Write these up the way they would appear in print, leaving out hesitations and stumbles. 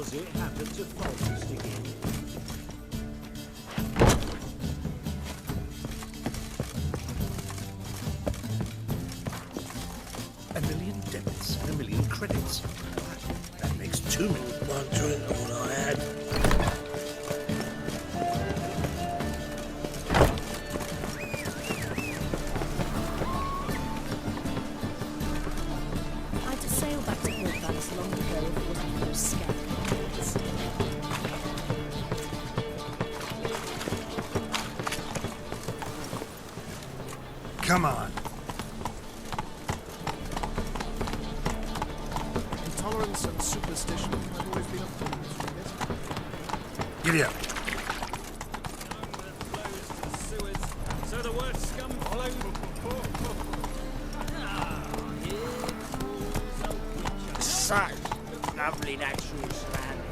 deposit happened to focus again. A million debits and a million credits. That makes 2 million. One drink of what I had. I'd to sail back to Hillbanks long ago if it wasn't for those scarecrows. Come on. Intolerance and superstition have always been a problem. Giddy up. So the word scum followed. Such lovely natural surroundings.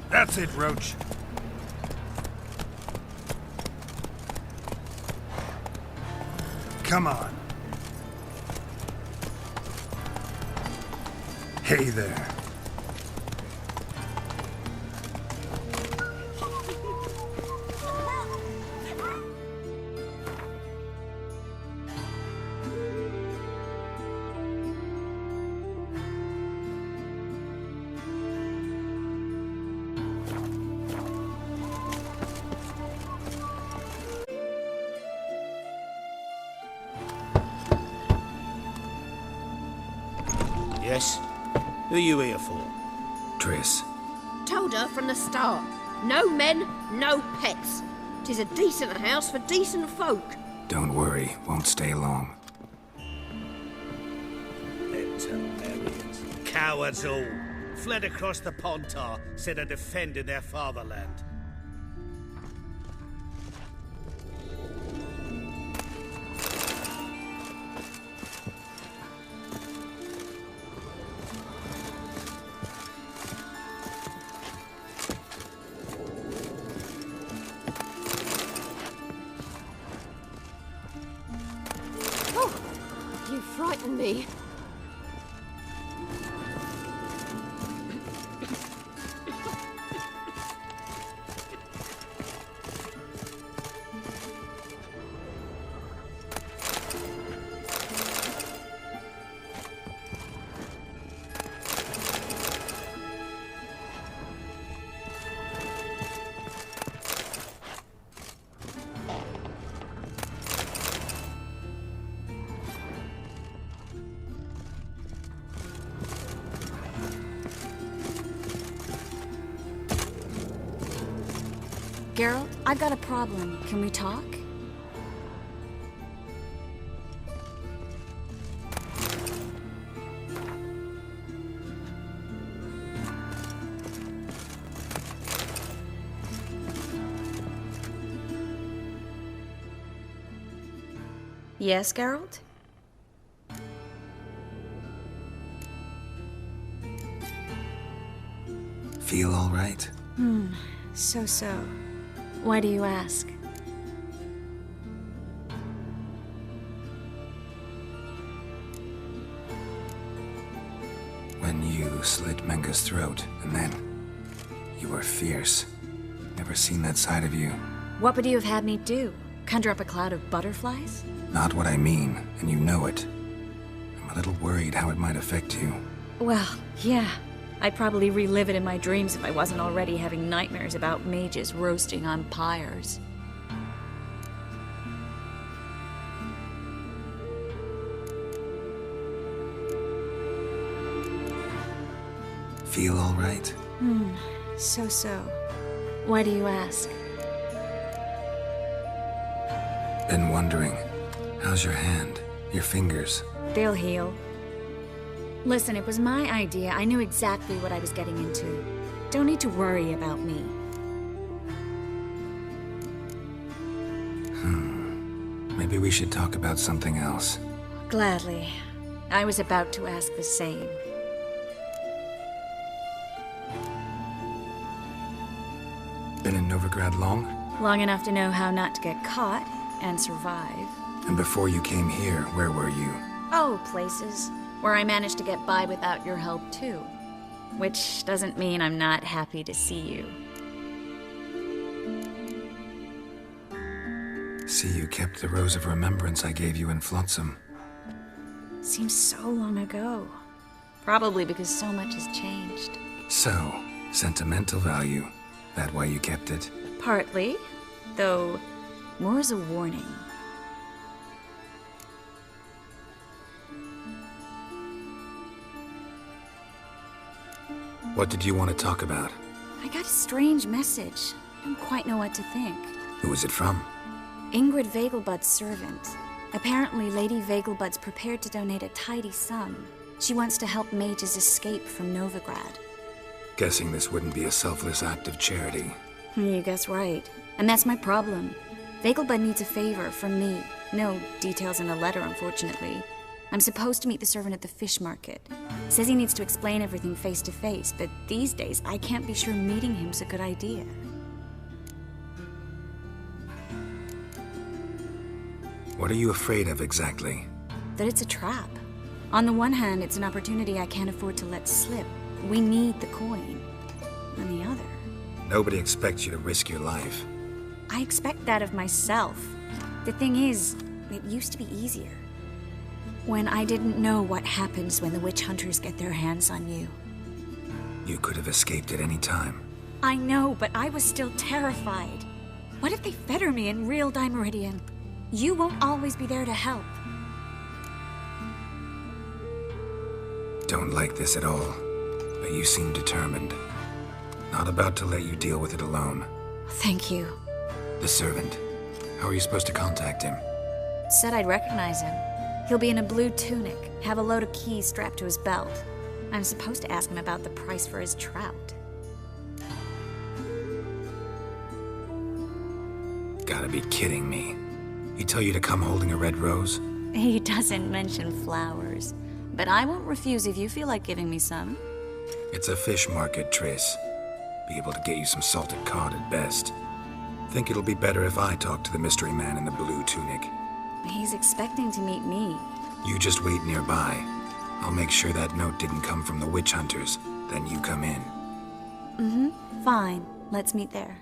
That's it, Roach. Come on. Hey there. Yes? Who are you here for? Triss. Told her from the start. No men, no pets. 'Tis a decent house for decent folk. Don't worry, won't stay long. Them Templarians. Cowards all. Fled across the Pontar, said are defending their fatherland. You frighten me. Geralt, I've got a problem. Can we talk? Yes, Geralt? Feel all right? So. Why do you ask? When you slit Menga's throat, and then you were fierce. Never seen that side of you. What would you have had me do? Conjure up a cloud of butterflies? Not what I mean, and you know it. I'm a little worried how it might affect you. Well, yeah. I'd probably relive it in my dreams if I wasn't already having nightmares about mages roasting on pyres. Feel all right? So. Why do you ask? Been wondering. How's your hand? Your fingers? They'll heal. Listen, it was my idea. I knew exactly what I was getting into. Don't need to worry about me. Maybe we should talk about something else. Gladly. I was about to ask the same. Been in Novigrad long? Long enough to know how not to get caught and survive. And before you came here, where were you? Oh, places where I managed to get by without your help, too. Which doesn't mean I'm not happy to see you. See, you kept the rose of remembrance I gave you in Flotsam. Seems so long ago. Probably because so much has changed. So, sentimental value. That why you kept it? Partly, though more as a warning. What did you want to talk about? I got a strange message. I don't quite know what to think. Who was it from? Ingrid Vegelbud's servant. Apparently, Lady Vegelbud's prepared to donate a tidy sum. She wants to help mages escape from Novigrad. Guessing this wouldn't be a selfless act of charity. You guess right. And that's my problem. Vegelbud needs a favor from me. No details in the letter, unfortunately. I'm supposed to meet the servant at the fish market. Says he needs to explain everything face to face, but these days I can't be sure meeting him's a good idea. What are you afraid of exactly? That it's a trap. On the one hand, it's an opportunity I can't afford to let slip. We need the coin. On the other... Nobody expects you to risk your life. I expect that of myself. The thing is, it used to be easier. When I didn't know what happens when the witch hunters get their hands on you. You could have escaped at any time. I know, but I was still terrified. What if they fetter me in real Dimeridian? You won't always be there to help. Don't like this at all, but you seem determined. Not about to let you deal with it alone. Thank you. The servant. How are you supposed to contact him? Said I'd recognize him. He'll be in a blue tunic, have a load of keys strapped to his belt. I'm supposed to ask him about the price for his trout. Gotta be kidding me. He tell you to come holding a red rose? He doesn't mention flowers, but I won't refuse if you feel like giving me some. It's a fish market, Triss. Be able to get you some salted cod at best. Think it'll be better if I talk to the mystery man in the blue tunic. He's expecting to meet me. You just wait nearby. I'll make sure that note didn't come from the witch hunters. Then you come in. Mm-hmm. Fine. Let's meet there.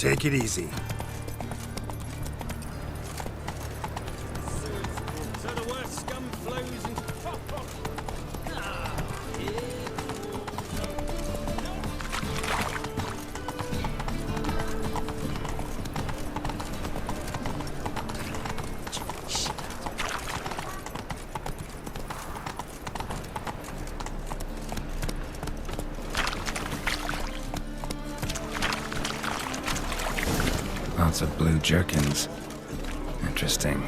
Take it easy. So the worst scum flows and... Lots of blue jerkins. Interesting.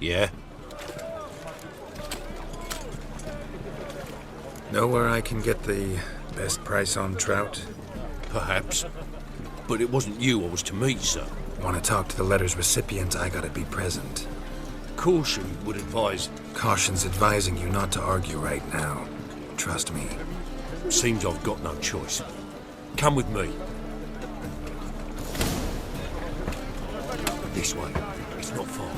Yeah? Know where I can get the best price on trout? Perhaps. But it wasn't you I was to meet, sir. Want to talk to the letter's recipient, I gotta be present. Caution would advise... Caution's advising you not to argue right now. Trust me. Seems I've got no choice. Come with me. This way. It's not far.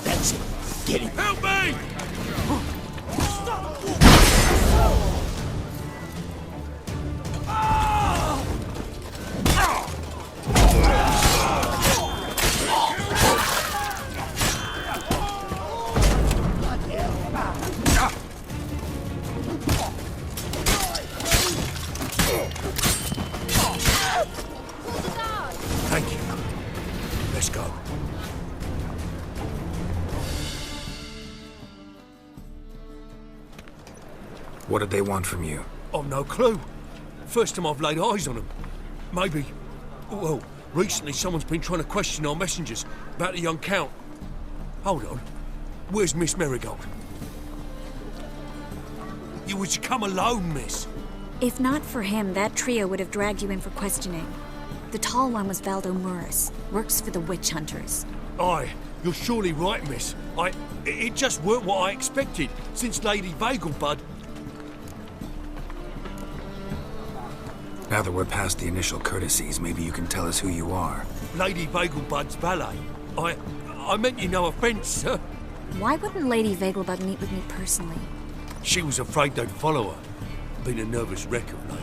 That's it. Get him. Help me! Thank you. Let's go. What did they want from you? I've no clue. First time I've laid eyes on them. Maybe... Well, recently someone's been trying to question our messengers about the young Count. Hold on. Where's Miss Marigold? You was to come alone, miss. If not for him, that trio would have dragged you in for questioning. The tall one was Valdo Murris, works for the witch hunters. Aye, you're surely right, miss. It just weren't what I expected, since Lady Vegelbud... Now that we're past the initial courtesies, maybe you can tell us who you are. Lady Vegelbud's valet. I meant you no offence, sir. Why wouldn't Lady Vegelbud meet with me personally? She was afraid they'd follow her. Been a nervous wreck of late.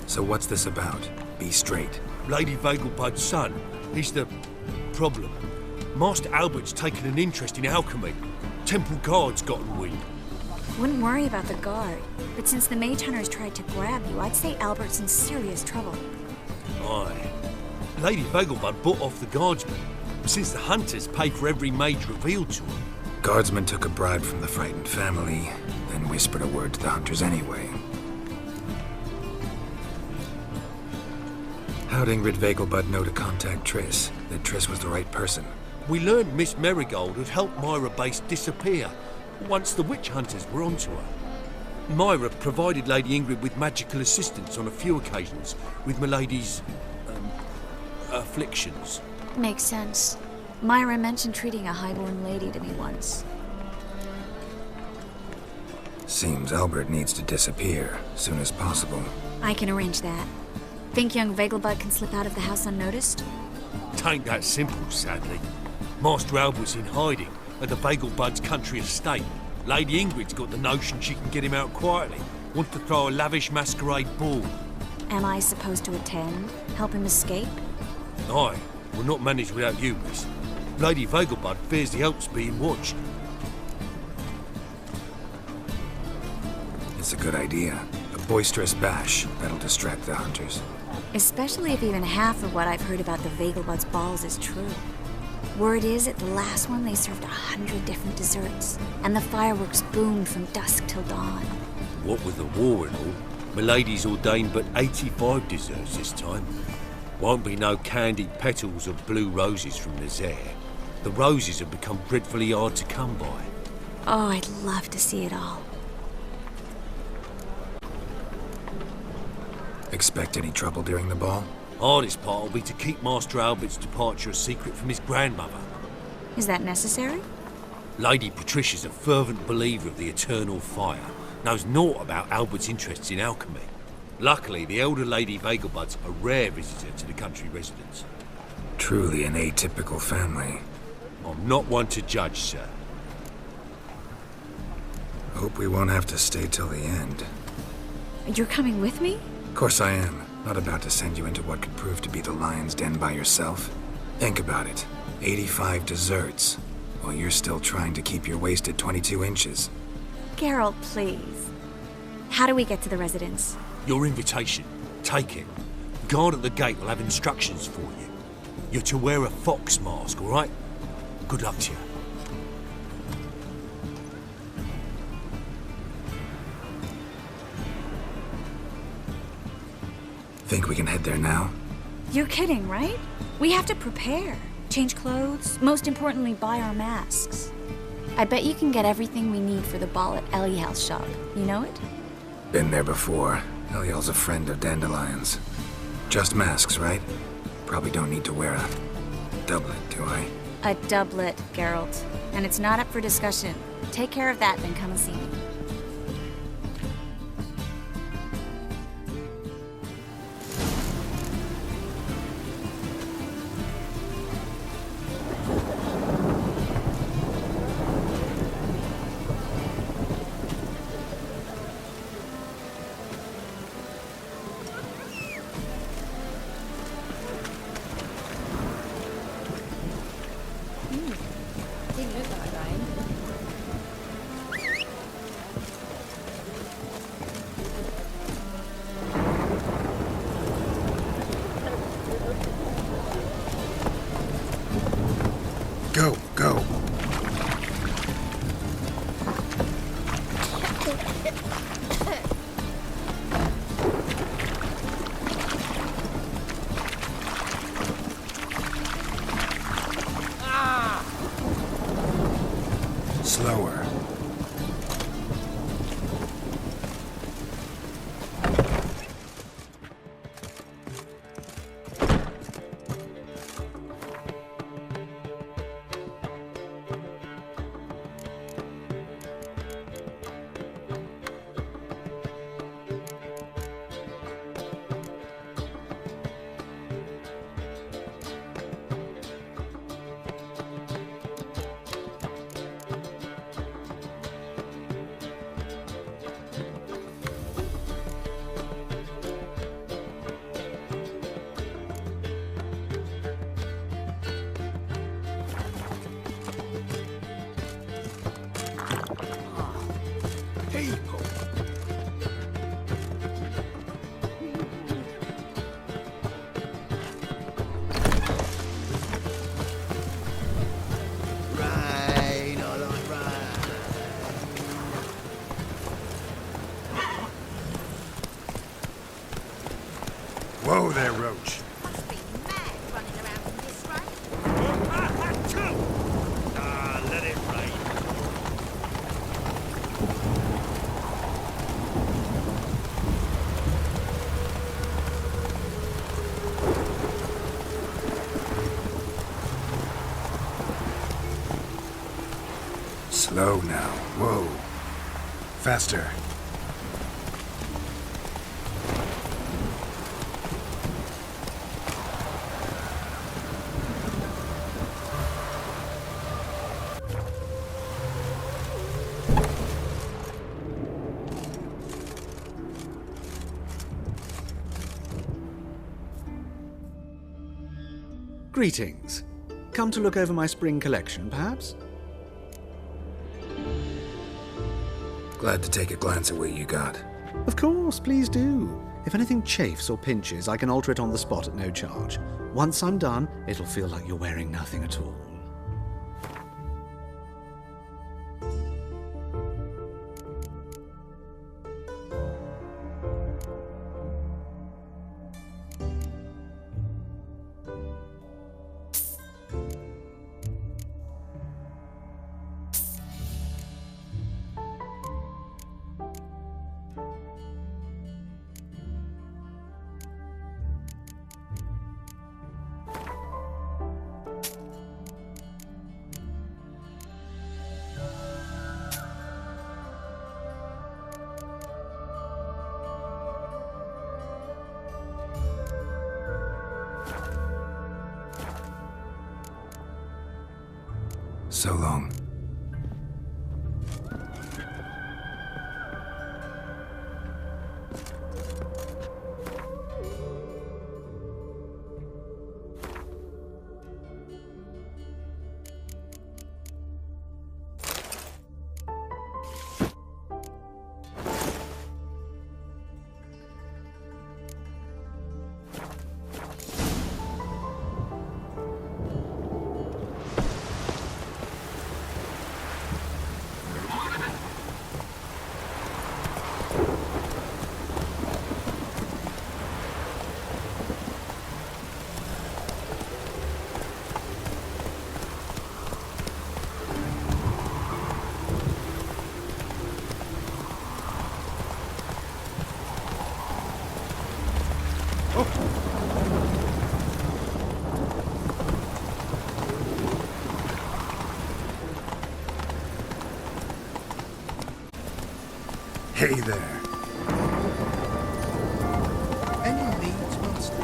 So what's this about? Be straight. Lady Vegelbud's son, he's the problem. Master Albert's taken an interest in alchemy. Temple guards gotten wind. Wouldn't worry about the guard, but since the mage hunters tried to grab you, I'd say Albert's in serious trouble. Aye. Lady Vegelbud bought off the guardsmen, since the hunters pay for every mage revealed to them. Guardsmen took a bribe from the frightened family, then whispered a word to the hunters anyway. How'd Ingrid Vegelbud know to contact Triss? That Triss was the right person? We learned Miss Marigold had helped Myra Base disappear once the witch hunters were onto her. Myra provided Lady Ingrid with magical assistance on a few occasions with Milady's... afflictions. Makes sense. Myra mentioned treating a highborn lady to me once. Seems Albert needs to disappear soon as possible. I can arrange that. Think young Vegelbud can slip out of the house unnoticed? Tain't that simple, sadly. Master Albert's in hiding at the Vegelbud's country estate. Lady Ingrid's got the notion she can get him out quietly. Wants to throw a lavish masquerade ball. Am I supposed to attend? Help him escape? Aye, we'll not manage without you, miss. Lady Vegelbud fears the Alps being watched. It's a good idea. A boisterous bash that'll distract the hunters. Especially if even half of what I've heard about the Vegelbud's balls is true. Word is, at the last one they served 100 different desserts, and the fireworks boomed from dusk till dawn. What with the war and all, Milady's ordained but 85 desserts this time. Won't be no candied petals of blue roses from Nazaire. The roses have become dreadfully hard to come by. Oh, I'd love to see it all. Expect any trouble during the ball? Hardest part will be to keep Master Albert's departure a secret from his grandmother. Is that necessary? Lady Patricia's a fervent believer of the eternal fire, knows naught about Albert's interests in alchemy. Luckily, the elder Lady Vegelbud's a rare visitor to the country residence. Truly an atypical family. I'm not one to judge, sir. Hope we won't have to stay till the end. You're coming with me? Of course I am. Not about to send you into what could prove to be the lion's den by yourself. Think about it. 85 desserts, while you're still trying to keep your waist at 22 inches. Geralt, please. How do we get to the residence? Your invitation. Take it. Guard at the gate will have instructions for you. You're to wear a fox mask, all right? Good luck to you. Think we can head there now? You're kidding, right? We have to prepare. Change clothes. Most importantly, buy our masks. I bet you can get everything we need for the ball at Eliel's shop. You know it? Been there before. Eliel's a friend of Dandelion's. Just masks, right? Probably don't need to wear a doublet, do I? A doublet, Geralt. And it's not up for discussion. Take care of that, then come and see me. Didn't look like rain. Go, go. Slower. Whoa there, Roach. Must be mad running around in this rain. Let it rain. Slow now. Whoa. Faster. Greetings. Come to look over my spring collection, perhaps? Glad to take a glance at what you got. Of course, please do. If anything chafes or pinches, I can alter it on the spot at no charge. Once I'm done, it'll feel like you're wearing nothing at all. So long. Hey there. Any leads, Master?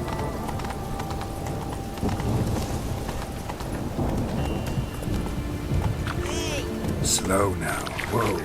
Slow now. Whoa.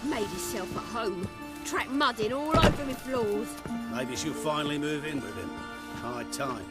Made himself at home. Track mud in all over my floors. Maybe she'll finally move in with him. High time.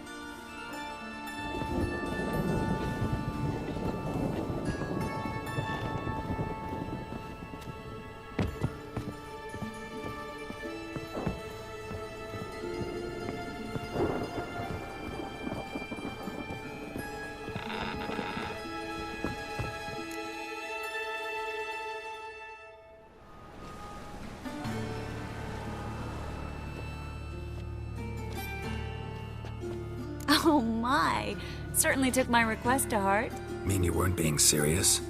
Oh my! Certainly took my request to heart. Mean you weren't being serious?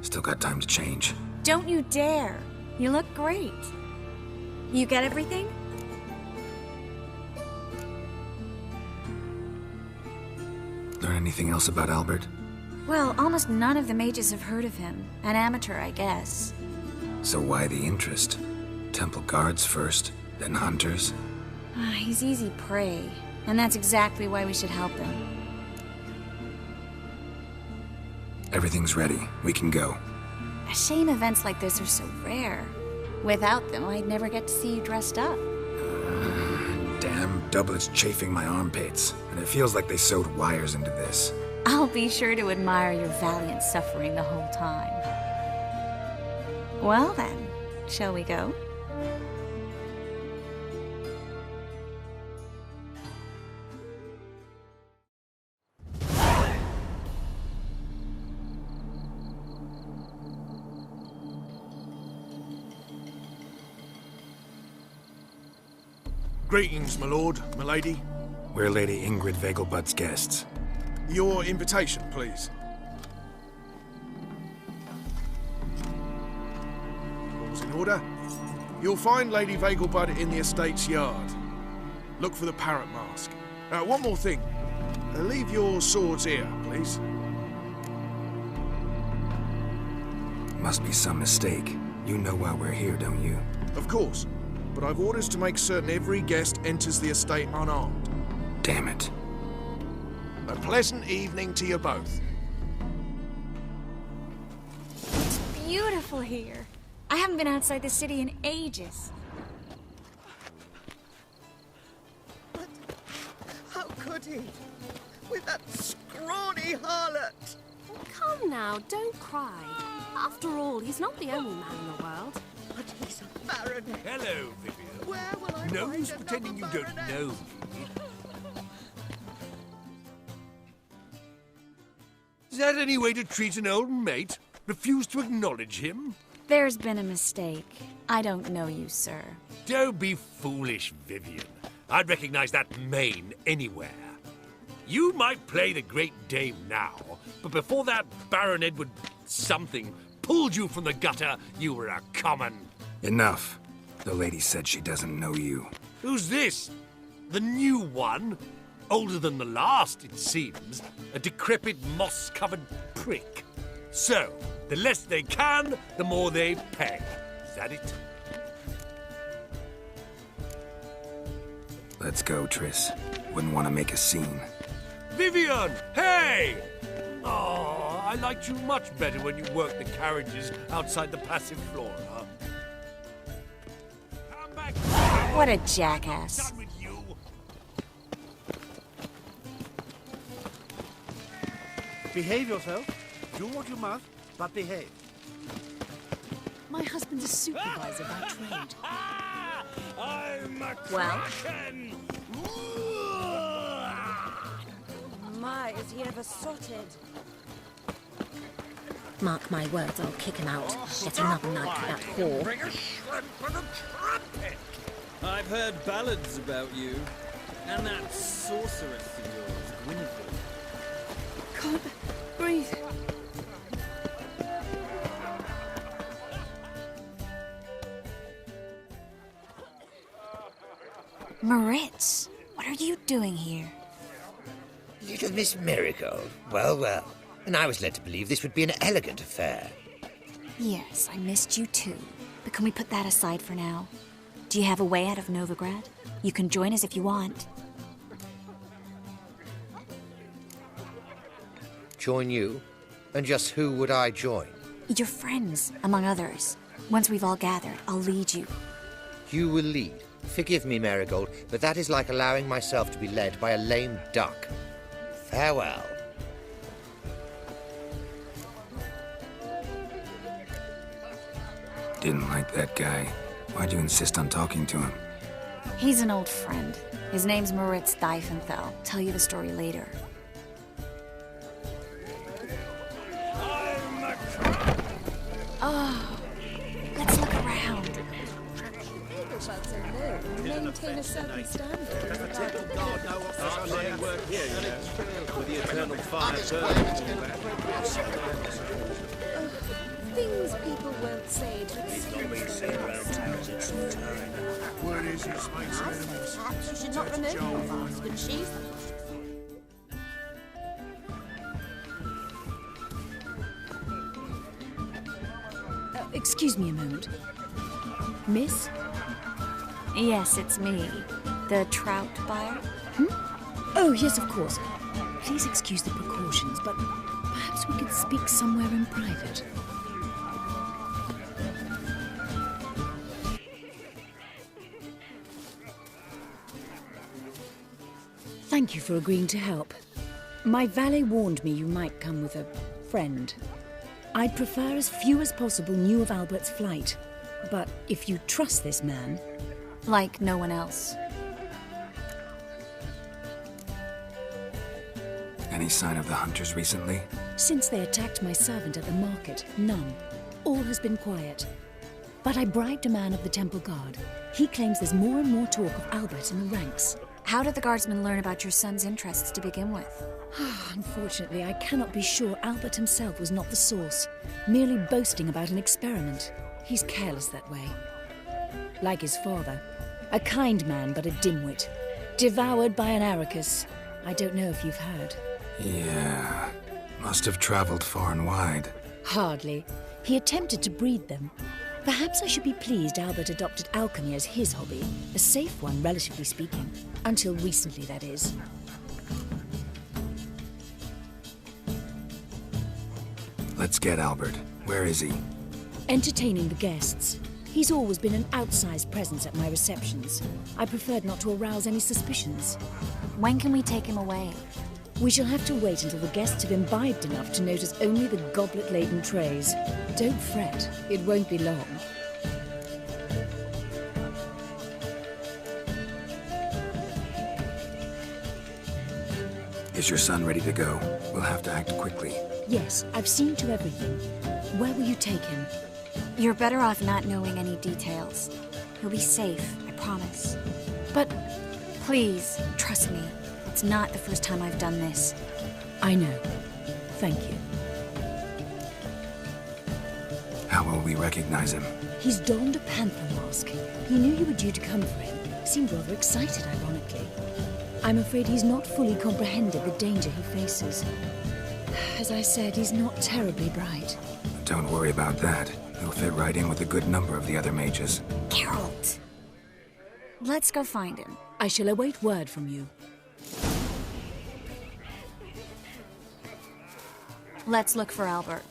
Still got time to change. Don't you dare! You look great. You get everything? Learn anything else about Albert? Well, almost none of the mages have heard of him. An amateur, I guess. So why the interest? Temple guards first, then hunters? He's easy prey, and that's exactly why we should help him. Everything's ready. We can go. A shame events like this are so rare. Without them, I'd never get to see you dressed up. Damn doublet's chafing my armpits, and it feels like they sewed wires into this. I'll be sure to admire your valiant suffering the whole time. Well then, shall we go? Greetings, my lord, my lady. We're Lady Ingrid Vegelbud's guests. Your invitation, please. All's in order. You'll find Lady Vegelbud in the estate's yard. Look for the parrot mask. One more thing. Leave your swords here, please. Must be some mistake. You know why we're here, don't you? Of course. But I've orders to make certain every guest enters the estate unarmed. Damn it. A pleasant evening to you both. It's beautiful here. I haven't been outside the city in ages. But how could he? With that scrawny harlot! Come now, don't cry. After all, he's not the only man in the world. But he's a baronet. Hello, Vivian. Where will I No find use another pretending you don't baronet? know. Is that any way to treat an old mate? Refuse to acknowledge him? There's been a mistake. I don't know you, sir. Don't be foolish, Vivian. I'd recognize that mane anywhere. You might play the Great Dame now, but before that Baron Edward something pulled you from the gutter, you were a common. Enough. The lady said she doesn't know you. Who's this? The new one? Older than the last, it seems. A decrepit, moss-covered prick. So, the less they can, the more they pay. Is that it? Let's go, Triss. Wouldn't want to make a scene. Vivian! Hey! Oh, I liked you much better when you worked the carriages outside the passive flora. Come back. What a jackass. Done with you. Behave yourself. Do what you must, but behave. My husband's a supervisor by trade. I'm a Well? kraken! My, is he ever sorted? Mark my words, I'll kick him out. Get another night for that whore. Bring a shrimp and a trumpet! I've heard ballads about you. And that sorceress of yours, Gwyneth. Can't breathe. Moritz, what are you doing here? Little Miss Marigold. Well, well. And I was led to believe this would be an elegant affair. Yes, I missed you too. But can we put that aside for now? Do you have a way out of Novigrad? You can join us if you want. Join you? And just who would I join? Your friends, among others. Once we've all gathered, I'll lead you. You will lead. Forgive me, Marigold, but that is like allowing myself to be led by a lame duck. Farewell. Didn't like that guy. Why'd you insist on talking to him? He's an old friend. His name's Moritz Diefenthal. Tell you the story later. Oh, let's look around. Maintain a certain standard. With the eternal fire Things people won't say to Word is his mates and enemies. Perhaps you should not remove your fast, but she's... Excuse me a moment. Miss? Yes, it's me. The trout buyer? Oh, yes, of course. Please excuse the precautions, but perhaps we could speak somewhere in private. Thank you for agreeing to help. My valet warned me you might come with a friend. I'd prefer as few as possible knew of Albert's flight. But if you trust this man... Like no one else. Any sign of the hunters recently? Since they attacked my servant at the market, none. All has been quiet. But I bribed a man of the Temple Guard. He claims there's more and more talk of Albert in the ranks. How did the guardsmen learn about your son's interests to begin with? Unfortunately, I cannot be sure Albert himself was not the source, merely boasting about an experiment. He's careless that way. Like his father. A kind man, but a dimwit. Devoured by an Arrakis. I don't know if you've heard. Yeah. Must have traveled far and wide. Hardly. He attempted to breed them. Perhaps I should be pleased Albert adopted alchemy as his hobby. A safe one, relatively speaking. Until recently, that is. Let's get Albert. Where is he? Entertaining the guests. He's always been an outsized presence at my receptions. I preferred not to arouse any suspicions. When can we take him away? We shall have to wait until the guests have imbibed enough to notice only the goblet-laden trays. Don't fret, it won't be long. Is your son ready to go? We'll have to act quickly. Yes, I've seen to everything. Where will you take him? You're better off not knowing any details. He'll be safe, I promise. But please, trust me. It's not the first time I've done this. I know. Thank you. How will we recognize him? He's donned a panther mask. He knew you were due to come for him. Seemed rather excited, ironically. I'm afraid he's not fully comprehended the danger he faces. As I said, he's not terribly bright. Don't worry about that. He'll fit right in with a good number of the other mages. Geralt! Let's go find him. I shall await word from you. Let's look for Albert.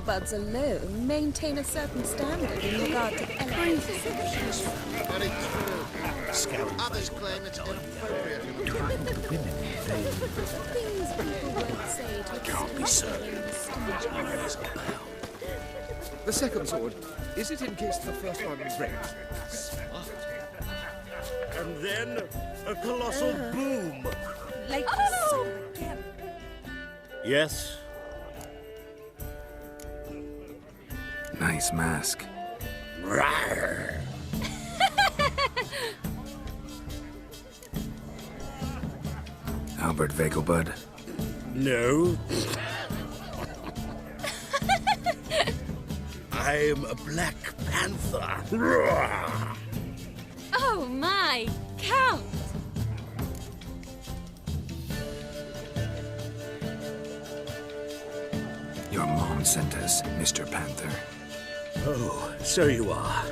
Buds alone maintain a certain standard in regard to elegance. Very true. Others claim it's inappropriate. Things people won't say to Can't be certain. The second sword, is it in case the first one breaks? And then a colossal boom. Like Yes. Nice mask. Rawr. Albert Vegelbud? No. I'm a Black Panther. Rawr. Oh my, Count! Your mom sent us, Mr. Panther. Oh, so you are.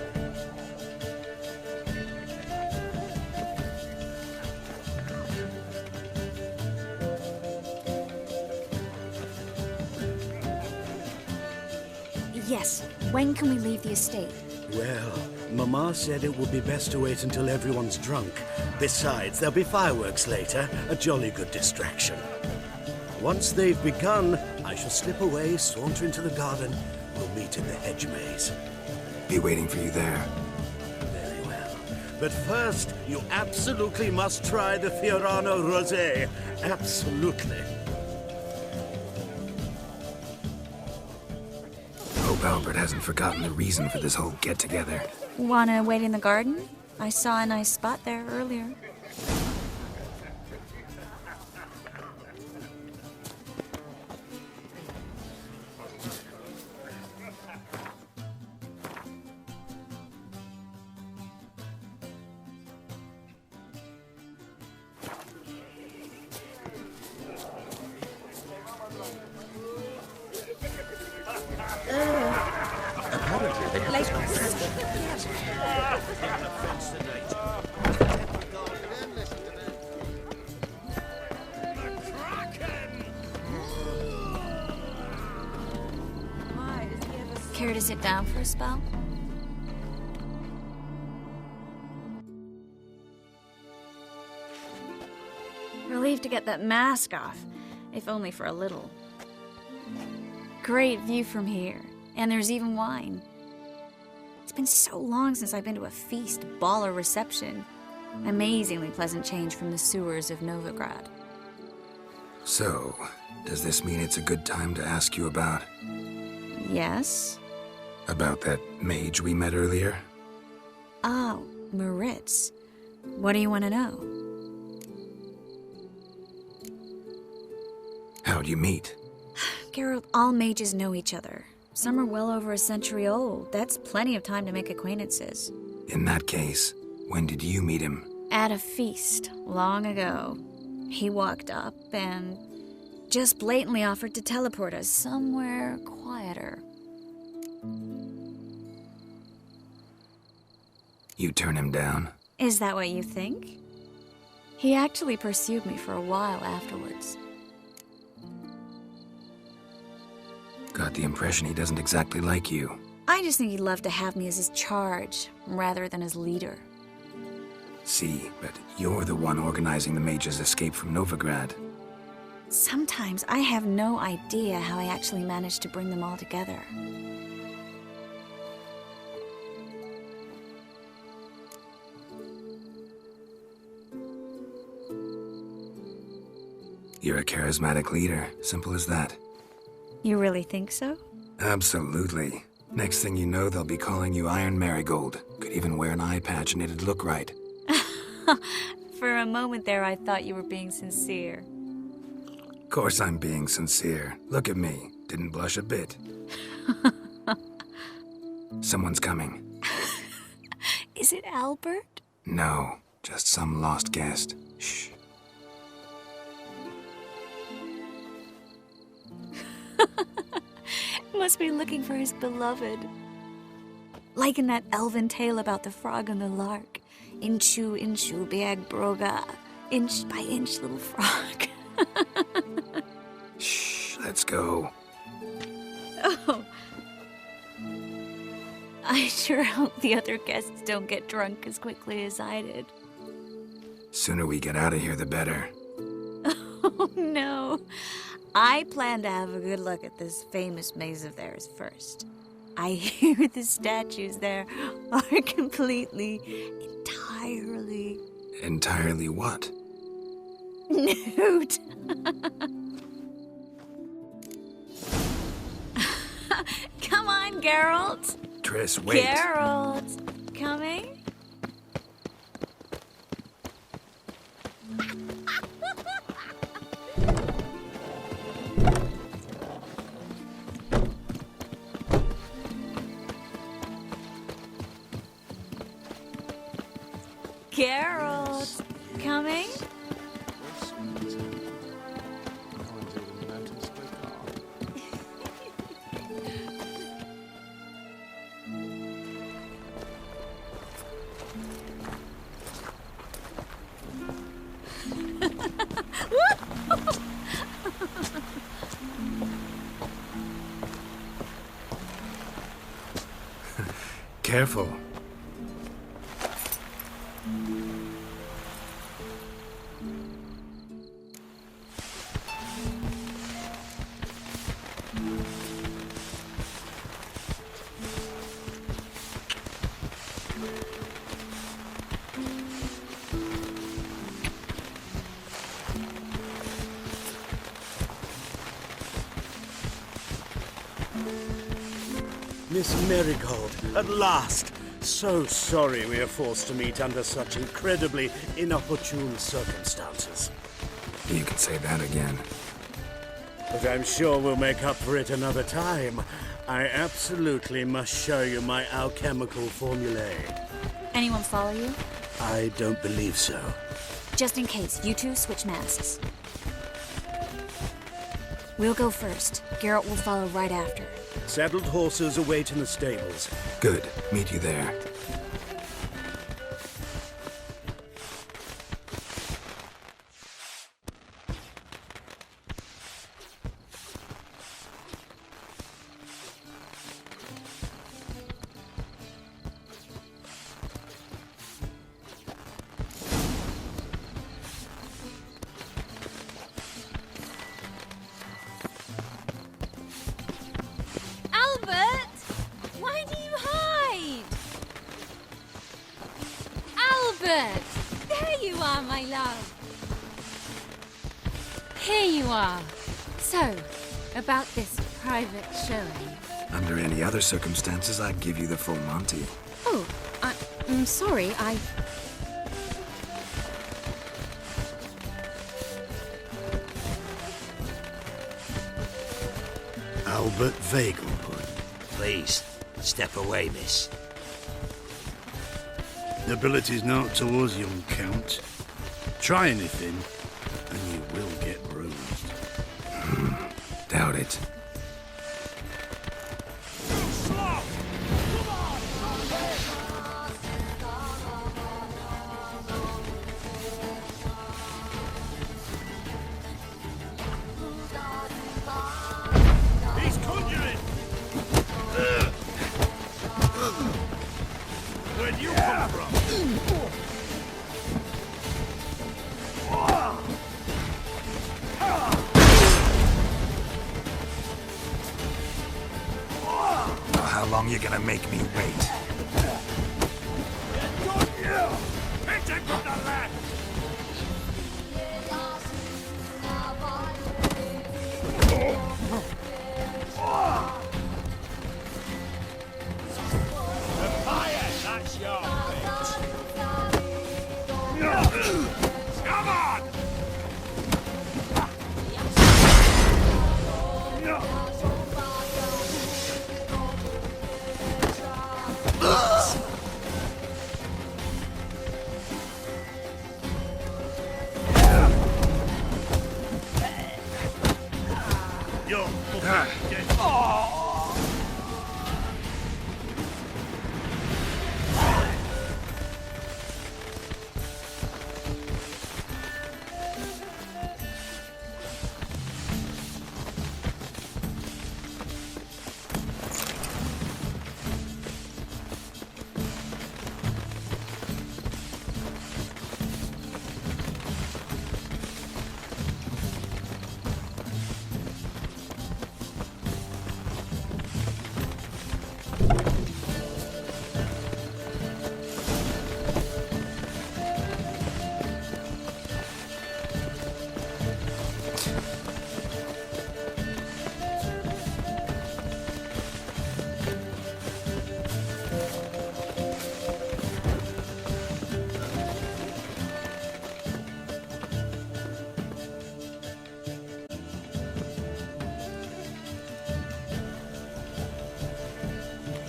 Yes, when can we leave the estate? Well, Mama said it would be best to wait until everyone's drunk. Besides, there'll be fireworks later, a jolly good distraction. Once they've begun, I shall slip away, saunter into the garden. We'll meet in the hedge maze. Be waiting for you there. Very well. But first, you absolutely must try the Fiorano Rosé. Absolutely. Hope Albert hasn't forgotten the reason for this whole get-together. Wanna wait in the garden? I saw a nice spot there earlier. Care to sit down for a spell? Relieved to get that mask off, if only for a little. Great view from here, and there's even wine. It's been so long since I've been to a feast, ball, or reception. Amazingly pleasant change from the sewers of Novigrad. So, does this mean it's a good time to ask you about... Yes? About that mage we met earlier? Oh, Moritz. What do you want to know? How'd you meet? Geralt, all mages know each other. Some are well over a century old. That's plenty of time to make acquaintances. In that case, when did you meet him? At a feast, long ago. He walked up and just blatantly offered to teleport us somewhere quieter. You turn him down? Is that what you think? He actually pursued me for a while afterwards. Got the impression he doesn't exactly like you. I just think he'd love to have me as his charge, rather than his leader. See, but you're the one organizing the mage's escape from Novigrad. Sometimes I have no idea how I actually managed to bring them all together. You're a charismatic leader. Simple as that. You really think so? Absolutely. Next thing you know, they'll be calling you Iron Marigold. Could even wear an eye patch and it'd look right. For a moment there, I thought you were being sincere. Of course I'm being sincere. Look at me. Didn't blush a bit. Someone's coming. Is it Albert? No, just some lost guest. Shh. Must be looking for his beloved. Like in that elven tale about the frog and the lark. Inchu, inchu, biag broga. Inch by inch, little frog. Shh, let's go. Oh. I sure hope the other guests don't get drunk as quickly as I did. Sooner we get out of here, the better. Oh, no. I plan to have a good look at this famous maze of theirs first. I hear the statues there are completely, entirely... Entirely what? Nude. Come on, Geralt. Triss, wait. Geralt, coming? Geralt, coming? Careful. Miss Marigold, at last! So sorry we are forced to meet under such incredibly inopportune circumstances. You can say that again. But I'm sure we'll make up for it another time. I absolutely must show you my alchemical formulae. Anyone follow you? I don't believe so. Just in case, you two switch masks. We'll go first. Geralt will follow right after. Saddled horses await in the stables. Good. Meet you there. There you are, my love. Here you are. So, about this private showing. Under any other circumstances, I'd give you the full Monty. Oh, I'm sorry, Albert Vegelbud. Please, step away, miss. Nobility's not towards young Count. Try anything, and you will get bruised. Doubt it. He's conjuring! Where'd you come from? How long you gonna make me wait? Hit him from the left! Fire! That's your Come on!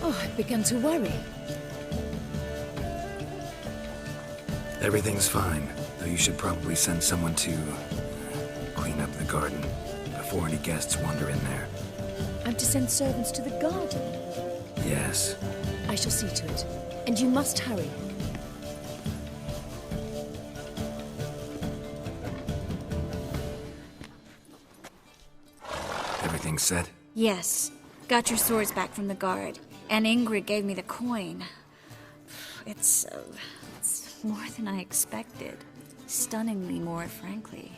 Oh, I've begun to worry. Everything's fine, though you should probably send someone to clean up the garden before any guests wander in there. I'm to send servants to the garden? Yes. I shall see to it. And you must hurry. Everything set? Yes. Got your swords back from the guard. And Ingrid gave me the coin. It's more than I expected. Stunningly more, frankly.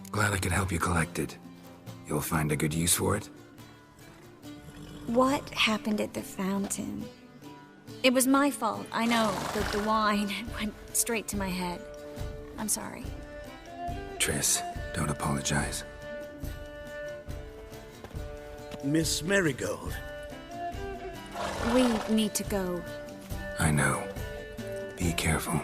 Glad I could help you collect it. You'll find a good use for it? What happened at the fountain? It was my fault, I know. The wine went straight to my head. I'm sorry. Triss, don't apologize. Miss Marigold. We need to go. I know. Be careful.